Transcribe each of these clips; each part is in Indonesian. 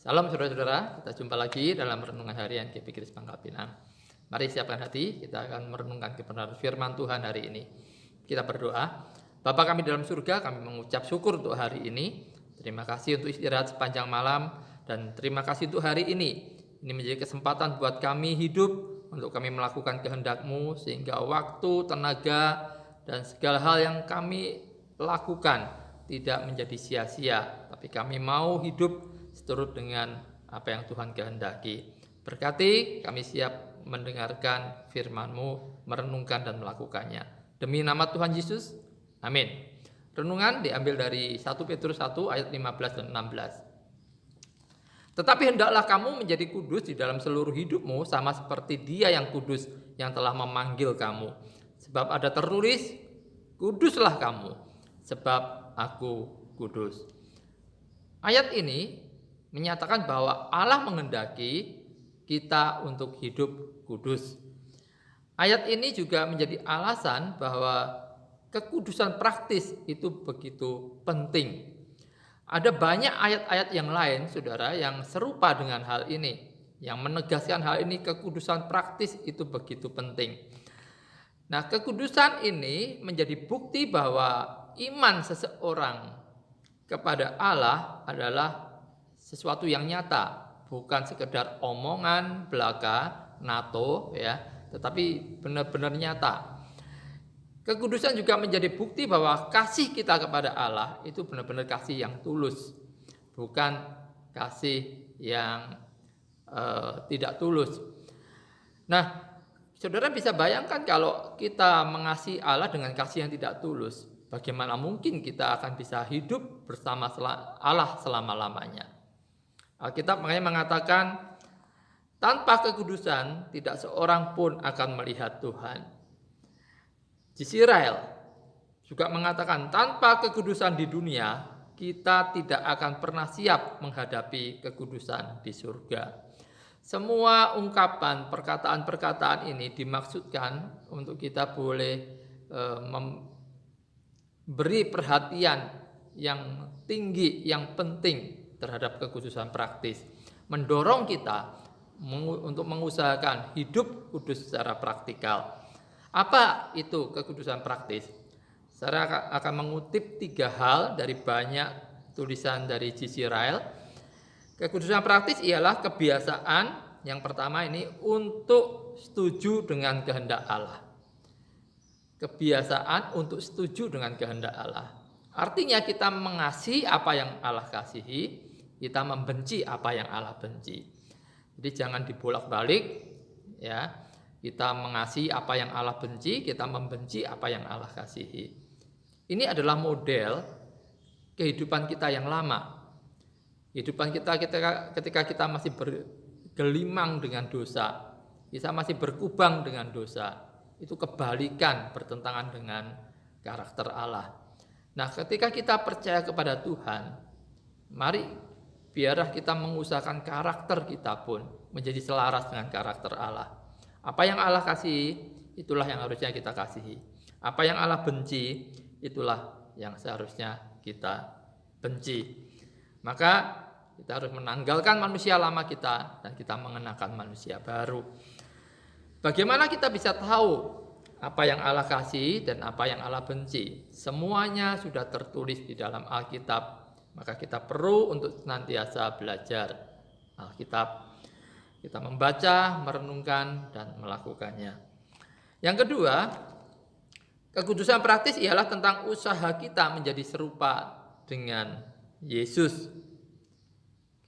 Salam saudara-saudara, kita jumpa lagi dalam renungan harian GP Kris Pangkal Pinang. Mari siapkan hati, kita akan merenungkan kebenaran firman Tuhan hari ini. Kita berdoa. Bapa kami dalam surga, kami mengucap syukur untuk hari ini. Terima kasih untuk istirahat sepanjang malam dan terima kasih untuk hari ini. Ini menjadi kesempatan buat kami hidup untuk kami melakukan kehendak-Mu sehingga waktu, tenaga, dan segala hal yang kami lakukan tidak menjadi sia-sia, tapi kami mau hidup seturut dengan apa yang Tuhan kehendaki. Berkati kami siap mendengarkan firman-Mu, merenungkan dan melakukannya. Demi nama Tuhan Yesus, amin. Renungan diambil dari 1 Petrus 1 ayat 15 dan 16. Tetapi hendaklah kamu menjadi kudus di dalam seluruh hidupmu sama seperti Dia yang kudus yang telah memanggil kamu. Sebab ada tertulis, kuduslah kamu, sebab aku kudus. Ayat ini menyatakan bahwa Allah menghendaki kita untuk hidup kudus. Ayat ini juga menjadi alasan bahwa kekudusan praktis itu begitu penting. Ada banyak ayat-ayat yang lain, saudara, yang serupa dengan hal ini, yang menegaskan hal ini. Kekudusan praktis itu begitu penting. Nah, kekudusan ini menjadi bukti bahwa iman seseorang kepada Allah adalah sesuatu yang nyata, bukan sekedar omongan belaka, NATO ya, tetapi benar-benar nyata. Kekudusan juga menjadi bukti bahwa kasih kita kepada Allah itu benar-benar kasih yang tulus, bukan kasih yang tidak tulus. Nah, saudara bisa bayangkan kalau kita mengasihi Allah dengan kasih yang tidak tulus, bagaimana mungkin kita akan bisa hidup bersama Allah selama-lamanya? Alkitab makanya mengatakan, tanpa kekudusan tidak seorang pun akan melihat Tuhan. Israel juga mengatakan, tanpa kekudusan di dunia, kita tidak akan pernah siap menghadapi kekudusan di surga. Semua ungkapan, perkataan-perkataan ini dimaksudkan untuk kita boleh memberi perhatian yang tinggi, yang penting terhadap kekudusan praktis, mendorong kita untuk mengusahakan hidup kudus secara praktikal. Apa itu kekudusan praktis? Saya akan mengutip 3 hal dari banyak tulisan dari Israel. Kekudusan praktis ialah kebiasaan yang pertama ini untuk setuju dengan kehendak Allah. Kebiasaan untuk setuju dengan kehendak Allah. Artinya kita mengasihi apa yang Allah kasihi, kita membenci apa yang Allah benci. Jadi jangan dibolak-balik ya. Kita mengasihi apa yang Allah benci, kita membenci apa yang Allah kasihi. Ini adalah model kehidupan kita yang lama. Kehidupan kita ketika kita masih bergelimang dengan dosa, kita masih berkubang dengan dosa. Itu kebalikan, bertentangan dengan karakter Allah. Nah, ketika kita percaya kepada Tuhan, mari biarlah kita mengusahakan karakter kita pun menjadi selaras dengan karakter Allah. Apa yang Allah kasihi, itulah yang harusnya kita kasihi. Apa yang Allah benci, itulah yang seharusnya kita benci. Maka kita harus menanggalkan manusia lama kita dan kita mengenakan manusia baru. Bagaimana kita bisa tahu apa yang Allah kasihi dan apa yang Allah benci? Semuanya sudah tertulis di dalam Alkitab. Maka kita perlu untuk senantiasa belajar Alkitab. Kita membaca, merenungkan, dan melakukannya. Yang kedua, kekudusan praktis ialah tentang usaha kita menjadi serupa dengan Yesus.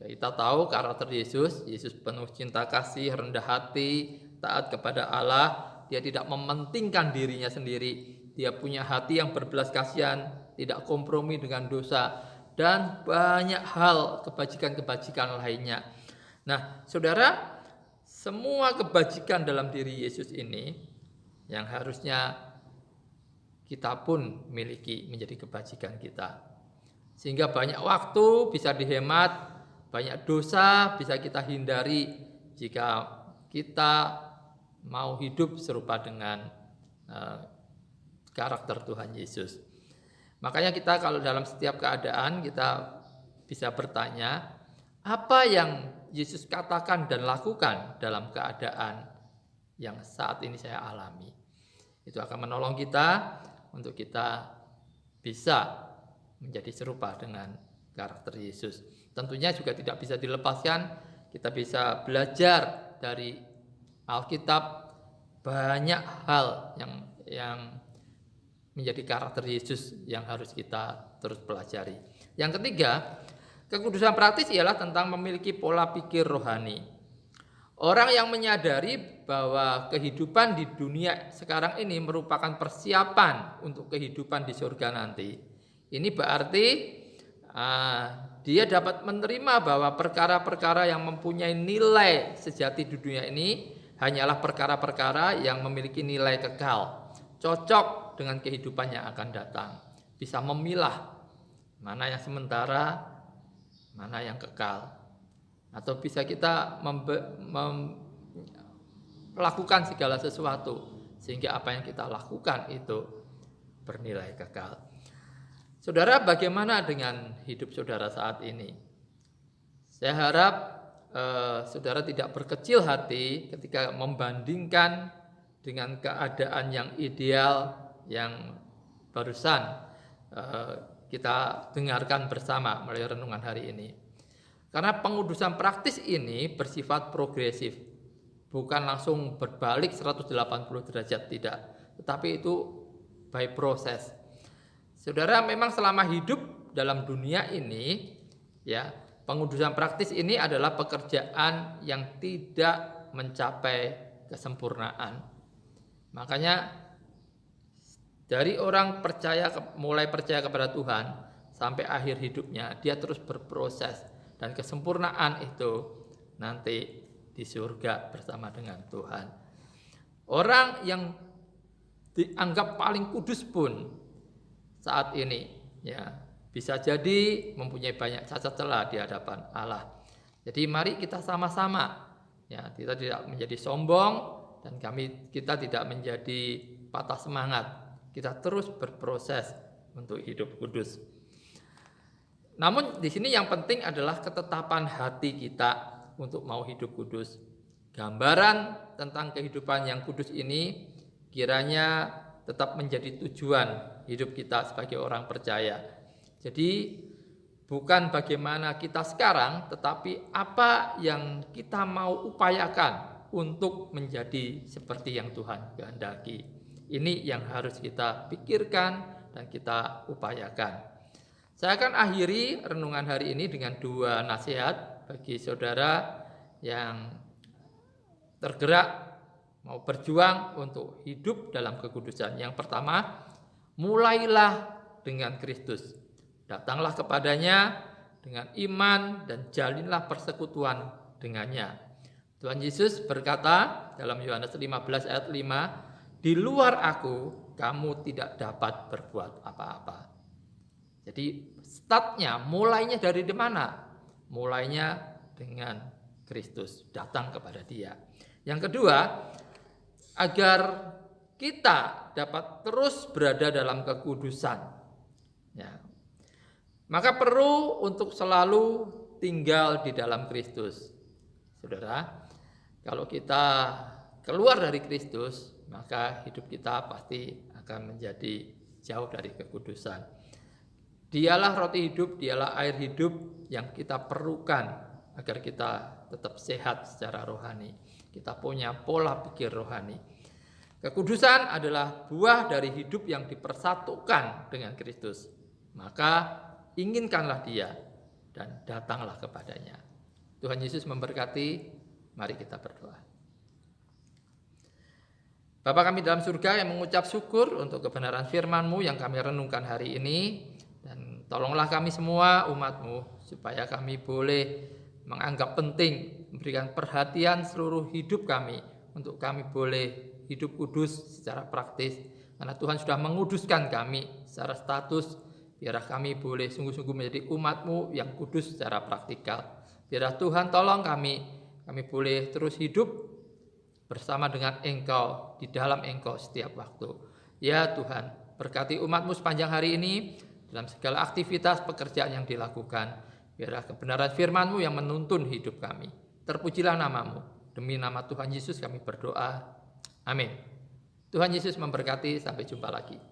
Kita tahu karakter Yesus. Yesus penuh cinta kasih, rendah hati, taat kepada Allah. Dia tidak mementingkan dirinya sendiri. Dia punya hati yang berbelas kasihan, tidak kompromi dengan dosa, dan banyak hal kebajikan-kebajikan lainnya. Nah, saudara, semua kebajikan dalam diri Yesus ini yang harusnya kita pun miliki menjadi kebajikan kita. Sehingga banyak waktu bisa dihemat, banyak dosa bisa kita hindari jika kita mau hidup serupa dengan karakter Tuhan Yesus. Makanya kita kalau dalam setiap keadaan kita bisa bertanya, apa yang Yesus katakan dan lakukan dalam keadaan yang saat ini saya alami. Itu akan menolong kita untuk kita bisa menjadi serupa dengan karakter Yesus. Tentunya juga tidak bisa dilepaskan, kita bisa belajar dari Alkitab banyak hal yang menjadi karakter Yesus yang harus kita terus pelajari. Yang ketiga, kekudusan praktis ialah tentang memiliki pola pikir rohani. Orang yang menyadari bahwa kehidupan di dunia sekarang ini merupakan persiapan untuk kehidupan di surga nanti. Ini berarti dia dapat menerima bahwa perkara-perkara yang mempunyai nilai sejati di dunia ini hanyalah perkara-perkara yang memiliki nilai kekal, cocok dengan kehidupan yang akan datang. Bisa memilah mana yang sementara, mana yang kekal. Atau bisa kita melakukan segala sesuatu sehingga apa yang kita lakukan itu bernilai kekal. Saudara, bagaimana dengan hidup saudara saat ini? Saya harap saudara tidak berkecil hati ketika membandingkan dengan keadaan yang ideal yang barusan kita dengarkan bersama melalui renungan hari ini. Karena pengudusan praktis ini bersifat progresif, bukan langsung berbalik 180 derajat, tidak, tetapi itu by proses. Saudara, memang selama hidup dalam dunia ini, ya, pengudusan praktis ini adalah pekerjaan yang tidak mencapai kesempurnaan. Makanya dari orang mulai percaya kepada Tuhan sampai akhir hidupnya, dia terus berproses, dan kesempurnaan itu nanti di surga bersama dengan Tuhan. Orang yang dianggap paling kudus pun saat ini, ya, bisa jadi mempunyai banyak cacat celah di hadapan Allah. Jadi mari kita sama-sama, ya, kita tidak menjadi sombong dan kita tidak menjadi patah semangat. Kita terus berproses untuk hidup kudus. Namun di sini yang penting adalah ketetapan hati kita untuk mau hidup kudus. Gambaran tentang kehidupan yang kudus ini kiranya tetap menjadi tujuan hidup kita sebagai orang percaya. Jadi bukan bagaimana kita sekarang, tetapi apa yang kita mau upayakan untuk menjadi seperti yang Tuhan kehendaki. Ini yang harus kita pikirkan dan kita upayakan. Saya akan akhiri renungan hari ini dengan 2 nasihat bagi saudara yang tergerak mau berjuang untuk hidup dalam kekudusan. Yang pertama, mulailah dengan Kristus. Datanglah kepadanya dengan iman dan jalinlah persekutuan dengannya. Tuhan Yesus berkata dalam Yohanes 15 ayat 5, di luar aku kamu tidak dapat berbuat apa-apa. Jadi startnya, mulainya dari mana? Mulainya dengan Kristus, datang kepada Dia. Yang kedua, agar kita dapat terus berada dalam kekudusan, ya, maka perlu untuk selalu tinggal di dalam Kristus. Saudara, kalau kita keluar dari Kristus, maka hidup kita pasti akan menjadi jauh dari kekudusan. Dialah roti hidup, dialah air hidup yang kita perlukan agar kita tetap sehat secara rohani. Kita punya pola pikir rohani. Kekudusan adalah buah dari hidup yang dipersatukan dengan Kristus. Maka inginkanlah Dia dan datanglah kepadanya. Tuhan Yesus memberkati. Mari kita berdoa. Bapa kami dalam surga yang mengucap syukur untuk kebenaran firman-Mu yang kami renungkan hari ini. Dan tolonglah kami semua umat-Mu supaya kami boleh menganggap penting, memberikan perhatian seluruh hidup kami untuk kami boleh hidup kudus secara praktis. Karena Tuhan sudah menguduskan kami secara status, biarlah kami boleh sungguh-sungguh menjadi umat-Mu yang kudus secara praktikal. Biarlah Tuhan tolong kami boleh terus hidup bersama dengan Engkau, di dalam Engkau setiap waktu. Ya Tuhan, berkati umat-Mu sepanjang hari ini, dalam segala aktivitas pekerjaan yang dilakukan. Biarlah kebenaran firman-Mu yang menuntun hidup kami. Terpujilah nama-Mu. Demi nama Tuhan Yesus kami berdoa. Amin. Tuhan Yesus memberkati. Sampai jumpa lagi.